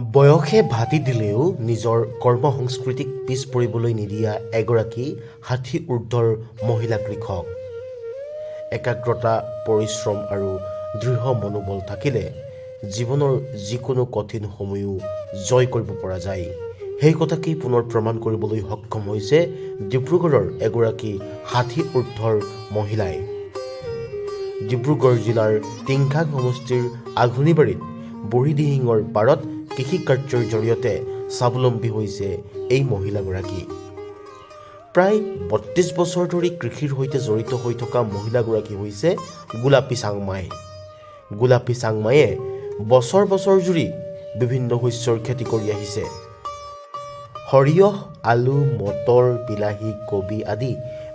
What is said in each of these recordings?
বয়সে ভাতি দিলেও নিজৰ কৰ্মসংস্কৃতিক পিছ পৰিবলৈ নিদিয়া এগৰাকী ৬০ ঊৰ্ধৰ মহিলা কৃষক। একাগ্ৰতা, পৰিশ্ৰম আৰু দৃঢ় মনোবল থাকিলে জীৱনৰ যিকোনো কঠিন সময়ো জয় কৰিব পৰা যায়। সেই কথাকেই পুনৰ প্ৰমাণ কৰিবলৈ সক্ষম হৈছে ডিব্ৰুগড়ৰ এগৰাকী ৬০ ঊৰ্ধৰ মহিলাই। ডিব্ৰুগড় জিলাৰ টিংখাং সমষ্টিৰ আঘোনিবাৰীত বুঢ়ীদিহিঙৰ পাৰত কৃষি কাৰ্যৰ জৰিয়তে স্বাৱলম্বী হৈছে এই মহিলাগৰাকী। প্ৰায় ৩২ বছৰ ধৰি কৃষিৰ সৈতে জড়িত হৈ থকা মহিলাগৰাকী হৈছে গোলাপী চাংমাই। গোলাপী চাংমায়ে বছৰ বছৰ জুৰি বিভিন্ন শস্যৰ খেতি কৰি আহিছে। সৰিয়হ, আলু, মটৰ, বিলাহী, কবি আদি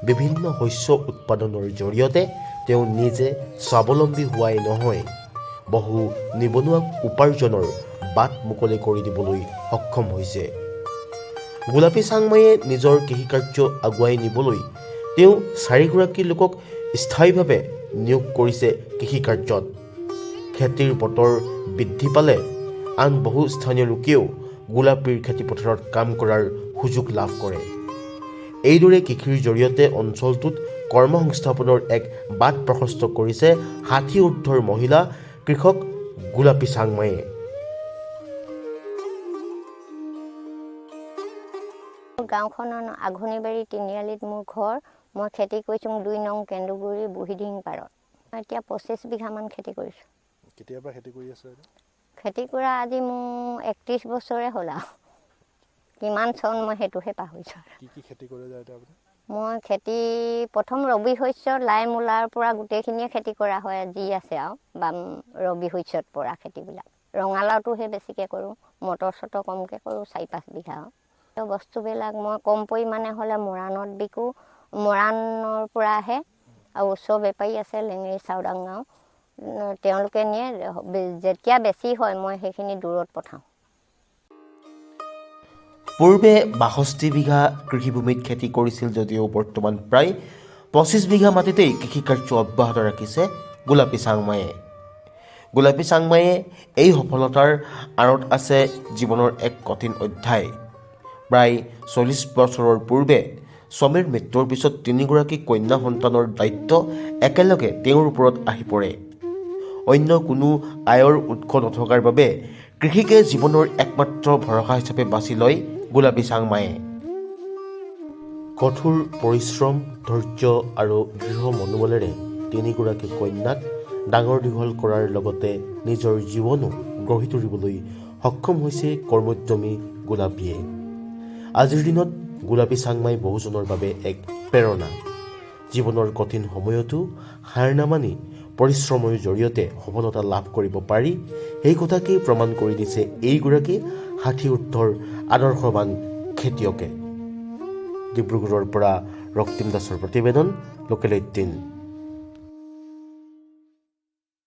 বিভিন্ন শস্য উৎপাদনৰ জৰিয়তে তেওঁ নিজে স্বাৱলম্বী হোৱাই নহয়, বহু নিবনুৱাক উপাৰ্জনৰ বাট মুকলি কৰি দিবলৈ সক্ষম হৈছে। গোলাপী চাংমায়ে নিজৰ কৃষিকাৰ্য আগুৱাই নিবলৈ তেওঁ ৪গৰাকী লোকক স্থায়ীভাৱে নিয়োগ কৰিছে কৃষিকাৰ্যত। খেতিৰ বতৰ বৃদ্ধি পালে আন বহু স্থানীয় লোকেও গোলাপীৰ খেতিপথাৰত কাম কৰাৰ সুযোগ লাভ কৰে। এইদৰে কৃষিৰ জৰিয়তে অঞ্চলটোত কৰ্মসংস্থাপনৰ এক বাট প্ৰশস্ত কৰিছে ৬০ ঊৰ্ধৰ মহিলা কৃষক গোলাপী চাংমায়ে। গাঁওখনৰ আঘোনিবাৰী তিনিআলিত মোৰ ঘৰ। মই খেতি কৰিছোঁ ২ নং কেন্দুগুৰি বুঢ়ীদিহিং পাৰত। এতিয়া ২৫ বিঘামান খেতি কৰিছোঁ। কেতিয়াৰ পৰা খেতি কৰি আছে? খেতি কৰা আজি মোৰ ৩১ বছৰে হ'ল আৰু। কিমান চন মই সেইটোহে পাহৰিছোঁ। কি খেতি কৰে যায় এতিয়া আপুনি? মই খেতি প্ৰথম ৰবি শস্য লাই মূলাৰ পৰা গোটেইখিনিয়ে খেতি কৰা হয়, যি আছে আৰু বাম ৰবি শস্যত পৰা খেতিবিলাক। ৰঙালাওটোহে বেছিকৈ কৰোঁ, মটৰ চটৰ কমকৈ কৰোঁ, ৪-৫ বিঘা আৰু। বস্তুবিলাক মই কম পৰিমাণে হ'লে মৰাণত বিকোঁ। মৰাণৰ পৰা আহে আৰু ওচৰ বেপাৰী আছে লেঙেৰী চাউদাংগাঁও, তেওঁলোকে নিয়ে। যেতিয়া বেছি হয় মই সেইখিনি দূৰত পঠাওঁ। পূৰ্বে ৬২ বিঘা কৃষিভূমিত খেতি কৰিছিল যদিও বৰ্তমান প্ৰায় ২৫ বিঘা মাটিতেই কৃষিকাৰ্য অব্যাহত ৰাখিছে গোলাপী চাংমায়ে। গোলাপী চাংমায়ে এই সফলতাৰ আঁৰত আছে জীৱনৰ এক কঠিন অধ্যায়। প্ৰায় ৪০ বছৰৰ পূৰ্বে স্বামীৰ মৃত্যুৰ পিছত ৩গৰাকী কন্যা সন্তানৰ দায়িত্ব একেলগে তেওঁৰ ওপৰত আহি পৰে। অন্য কোনো আয়ৰ উৎস নথকাৰ বাবে কৃষিকে জীৱনৰ একমাত্ৰ ভৰসা হিচাপে বাছি লয় গোলাপী চাংমায়ে। কঠোৰ পৰিশ্ৰম, ধৈৰ্য আৰু দৃঢ় মনোবলেৰে ৩গৰাকী কন্যাক ডাঙৰ দীঘল কৰাৰ লগতে নিজৰ জীৱনো গঢ়ি তুলিবলৈ সক্ষম হৈছে কৰ্মোদ্যমী গোলাপীয়ে। আজিৰ দিনত গোলাপী চাংমাই বহুজনৰ বাবে এক প্ৰেৰণা। জীৱনৰ কঠিন সময়তো হাৰ নামানি পৰিশ্ৰমৰ জৰিয়তে সফলতা লাভ কৰিব পাৰি, সেই কথাকেই প্ৰমাণ কৰি দিছে এইগৰাকী ৬০ ঊৰ্ধৰ আদৰ্শৱান খেতিয়কে। ডিব্ৰুগড়ৰ পৰা ৰক্তিম দাসৰ প্ৰতিবেদন, লোকেল ১৮।